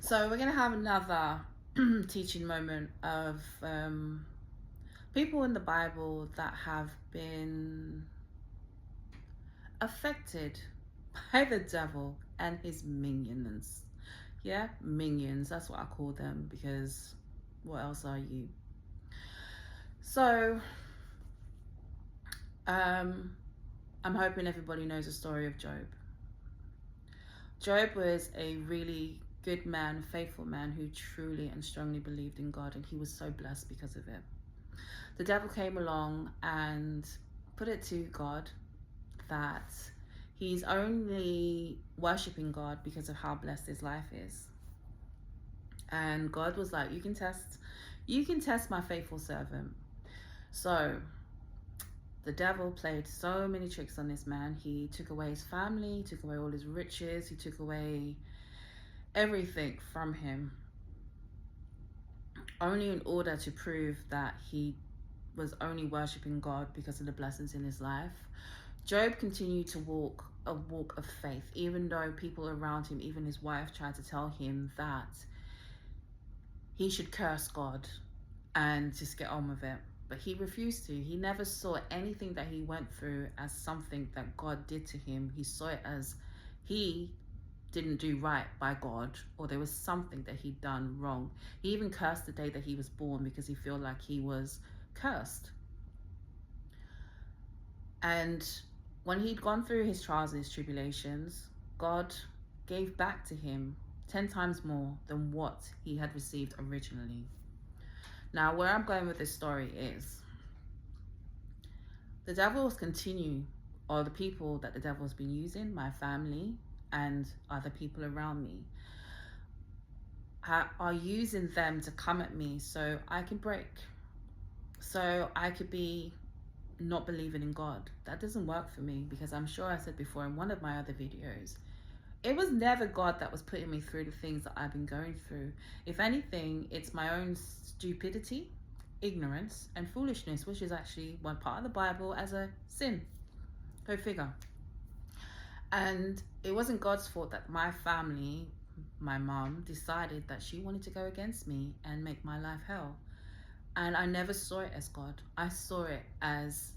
So we're going to have another teaching moment of people in the Bible that have been affected by the devil and his minions. Yeah, minions, that's what I call them, because what else are you? So I'm hoping everybody knows the story of Job. Job was a really good man, faithful man, who truly and strongly believed in God, and he was so blessed because of it. The devil came along and put it to God that he's only worshiping God because of how blessed his life is. And God was like, you can test my faithful servant. So the devil played so many tricks on this man. He took away his family, took away all his riches, he took away everything from him, only in order to prove that he was only worshiping God because of the blessings in his life. Job continued to walk a walk of faith, even though people around him, even his wife, tried to tell him that he should curse God and just get on with it. But he refused to. He never saw anything that he went through as something that God did to him. He saw it as he didn't do right by God, or there was something that he'd done wrong. He even cursed the day that he was born because he felt like he was cursed. And when he'd gone through his trials and his tribulations, God gave back to him 10 times more than what he had received originally. Now, where I'm going with this story is the devil's continue, or the people that the devil's been using, my family and other people around me, are using them to come at me so I can break. So I could be not believing in God. That doesn't work for me, because I'm sure I said before in one of my other videos, it was never God that was putting me through the things that I've been going through. If anything, it's my own stupidity, ignorance, and foolishness, which is actually one part of the Bible as a sin. Go figure. And it wasn't God's fault that my family, my mom, decided that she wanted to go against me and make my life hell. And I never saw it as God. I saw it as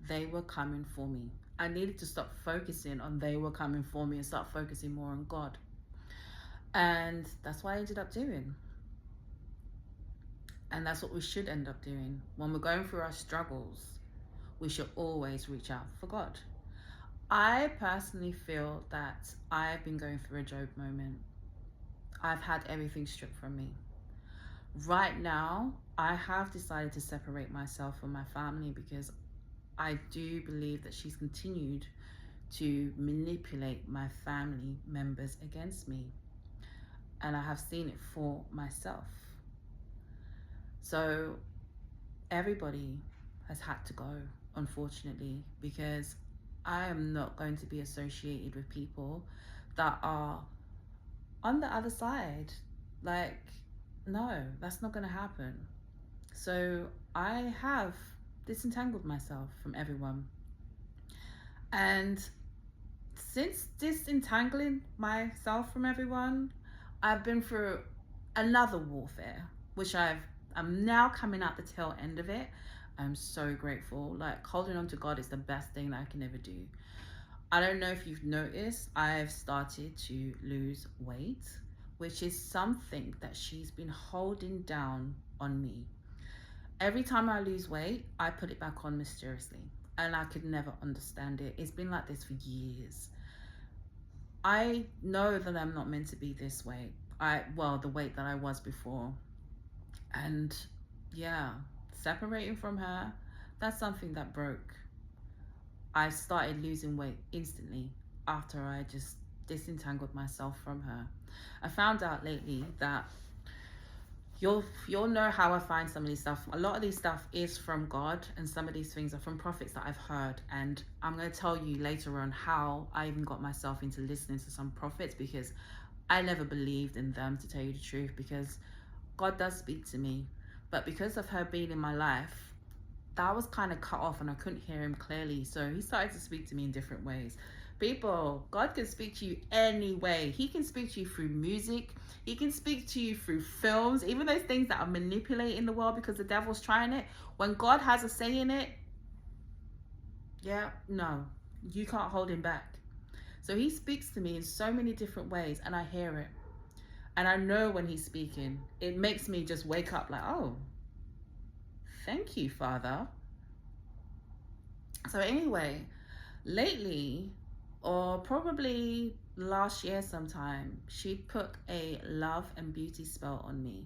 they were coming for me. I needed to stop focusing on they were coming for me and start focusing more on God. And that's what I ended up doing. And that's what we should end up doing. When we're going through our struggles, we should always reach out for God. I personally feel that I've been going through a Job moment. I've had everything stripped from me. Right now, I have decided to separate myself from my family because I do believe that she's continued to manipulate my family members against me. And I have seen it for myself. So everybody has had to go, unfortunately, because I am not going to be associated with people that are on the other side. Like, no, that's not going to happen. So I have disentangled myself from everyone. And since disentangling myself from everyone, I've been through another warfare, which I'm now coming out the tail end of it. I'm so grateful. Like, holding on to God is the best thing that I can ever do. I don't know if you've noticed, I've started to lose weight, which is something that she's been holding down on me. Every time I lose weight, I put it back on mysteriously, and I could never understand it. It's been like this for years. I know that I'm not meant to be this weight. The weight that I was before. And yeah, separating from her, that's something that broke. I started losing weight instantly after I just disentangled myself from her. I found out lately that you'll know how I find some of these stuff. A lot of these stuff is from God, and some of these things are from prophets that I've heard. And I'm going to tell you later on how I even got myself into listening to some prophets, because I never believed in them, to tell you the truth, because God does speak to me. But because of her being in my life, that was kind of cut off and I couldn't hear him clearly. So he started to speak to me in different ways. People, God can speak to you anyway. He can speak to you through music. He can speak to you through films, even those things that are manipulating the world because the devil's trying it. When God has a say in it, yeah, no, you can't hold him back. So he speaks to me in so many different ways, and I hear it. And I know when he's speaking. It makes me just wake up like, oh, thank you, Father. So anyway, lately, or probably last year sometime, she put a love and beauty spell on me.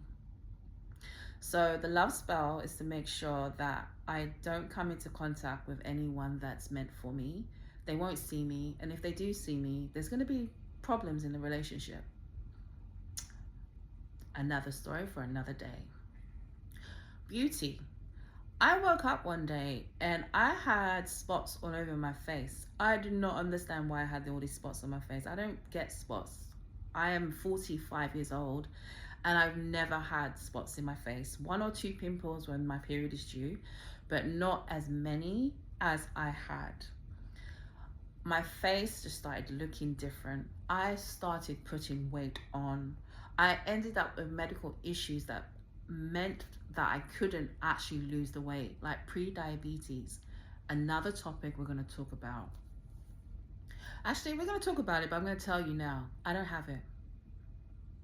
So the love spell is to make sure that I don't come into contact with anyone that's meant for me. They won't see me, and if they do see me, there's going to be problems in the relationship. Another story for another day. Beauty. I woke up one day and I had spots all over my face. I do not understand why I had all these spots on my face. I don't get spots. I am 45 years old and I've never had spots in my face. 1 or 2 pimples when my period is due, but not as many as I had. My face just started looking different. I started putting weight on. I ended up with medical issues that meant that I couldn't actually lose the weight, like pre-diabetes. Another topic we're going to talk about. Actually, we're going to talk about it, but I'm going to tell you now, I don't have it.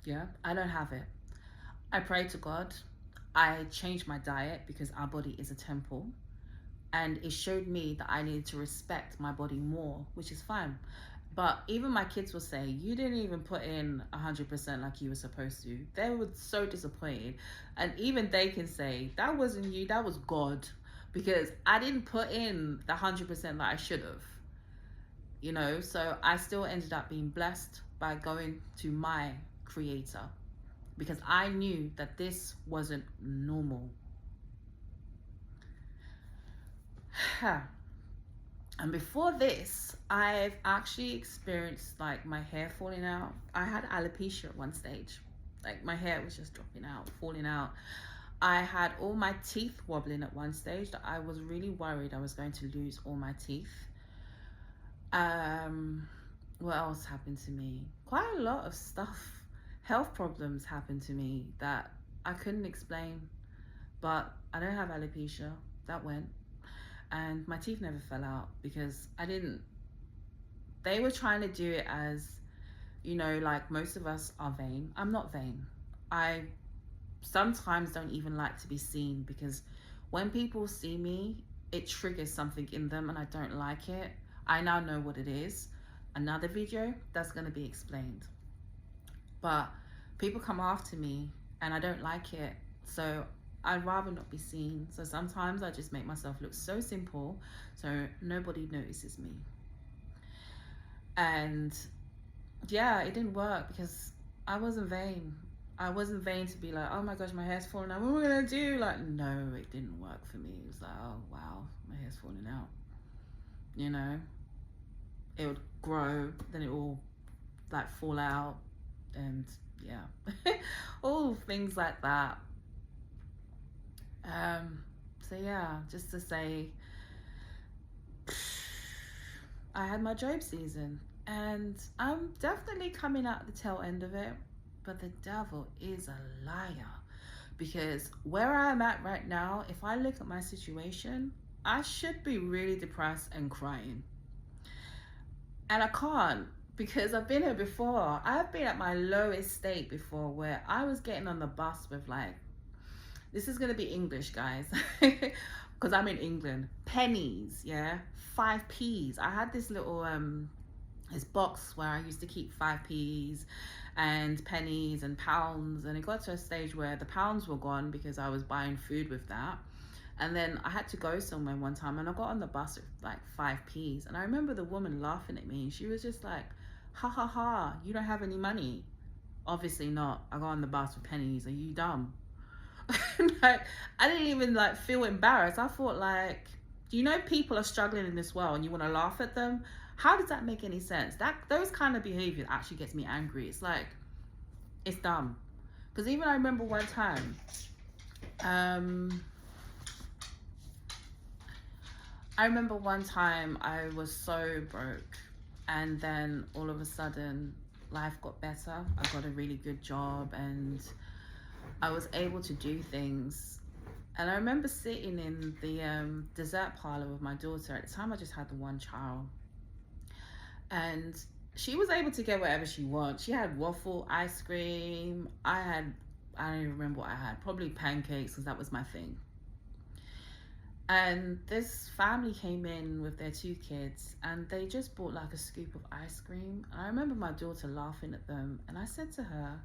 Yeah, I don't have it. I pray to God. I changed my diet because our body is a temple. And it showed me that I needed to respect my body more, which is fine. But even my kids will say, you didn't even put in 100% like you were supposed to. They were so disappointed. And even they can say, that wasn't you, that was God. Because I didn't put in the 100% that I should have. You know, so I still ended up being blessed by going to my creator. Because I knew that this wasn't normal. And before this, I've actually experienced like my hair falling out. I had alopecia at one stage. Like my hair was just dropping out, falling out. I had all my teeth wobbling at one stage that I was really worried I was going to lose all my teeth. What else happened to me? Quite a lot of stuff. Health problems happened to me that I couldn't explain. But I don't have alopecia. That went. And my teeth never fell out because they were trying to do it as, you know, like most of us are vain. I'm not vain. I sometimes don't even like to be seen because when people see me, it triggers something in them and I don't like it. I now know what it is. Another video, that's going to be explained. But people come after me and I don't like it. So I'd rather not be seen. So sometimes I just make myself look so simple so nobody notices me. And yeah, it didn't work because I wasn't vain. I wasn't vain to be like, oh my gosh, my hair's falling out. What am I going to do? Like, no, it didn't work for me. It was like, oh wow, my hair's falling out. You know, it would grow, then it will like fall out. And yeah, all things like that. So yeah, just to say, I had my Job season and I'm definitely coming out the tail end of it, but the devil is a liar because where I'm at right now, if I look at my situation, I should be really depressed and crying. And I can't because I've been here before. I've been at my lowest state before where I was getting on the bus with like, this is gonna be English, guys, because I'm in England. Pennies, yeah, 5p's. I had this little this box where I used to keep 5p's and pennies and pounds, and it got to a stage where the pounds were gone because I was buying food with that. And then I had to go somewhere one time and I got on the bus with like 5p's, and I remember the woman laughing at me and she was just like, ha ha ha, you don't have any money. Obviously not. I got on the bus with pennies. Are you dumb? Like, I didn't even like feel embarrassed. I thought like, do you know people are struggling in this world and you want to laugh at them? How does that make any sense? Those kind of behavior actually gets me angry. It's like, it's dumb. Because even I remember one time, I was so broke And then all of a sudden, life got better. I got a really good job and I was able to do things. And I remember sitting in the dessert parlor with my daughter. At the time, I just had the one child. And she was able to get whatever she wants. She had waffle ice cream. I don't even remember what I had. Probably pancakes, because that was my thing. And this family came in with their 2 kids, and they just bought like a scoop of ice cream. And I remember my daughter laughing at them, and I said to her,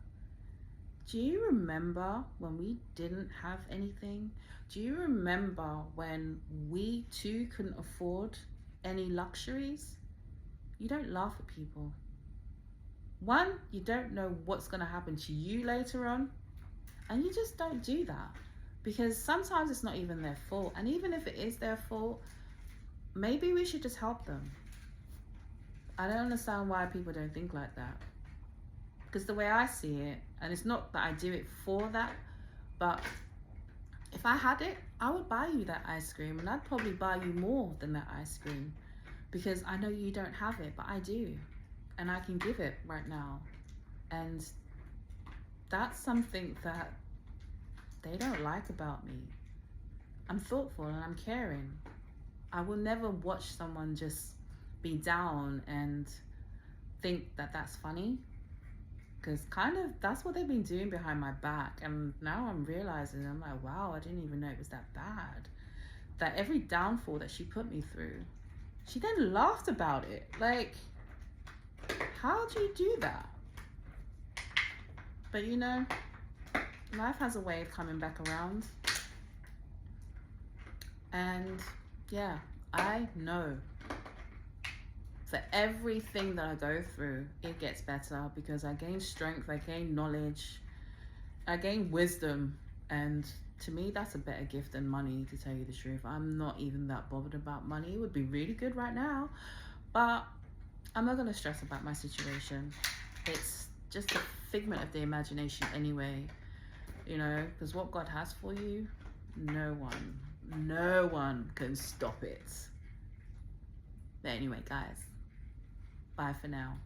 do you remember when we didn't have anything? Do you remember when we too couldn't afford any luxuries? You don't laugh at people. One, you don't know what's going to happen to you later on, and you just don't do that, because sometimes it's not even their fault. And even if it is their fault, maybe we should just help them. I don't understand why people don't think like that, because the way I see it, and it's not that I do it for that, but if I had it, I would buy you that ice cream, and I'd probably buy you more than that ice cream, because I know you don't have it, but I do, and I can give it right now. And that's something that they don't like about me. I'm thoughtful and I'm caring. I will never watch someone just be down and think that that's funny, because kind of that's what they've been doing behind my back. And now I'm realizing, I'm like, wow, I didn't even know it was that bad. That every downfall that she put me through, she then laughed about it. Like, how do you do that? But you know, life has a way of coming back around. And yeah, I know for everything that I go through, it gets better, because I gain strength, I gain knowledge, I gain wisdom. And to me, that's a better gift than money, to tell you the truth. I'm not even that bothered about money. It would be really good right now, but I'm not going to stress about my situation. It's just a figment of the imagination anyway, you know, because what God has for you, no one can stop it. But anyway, guys, bye for now.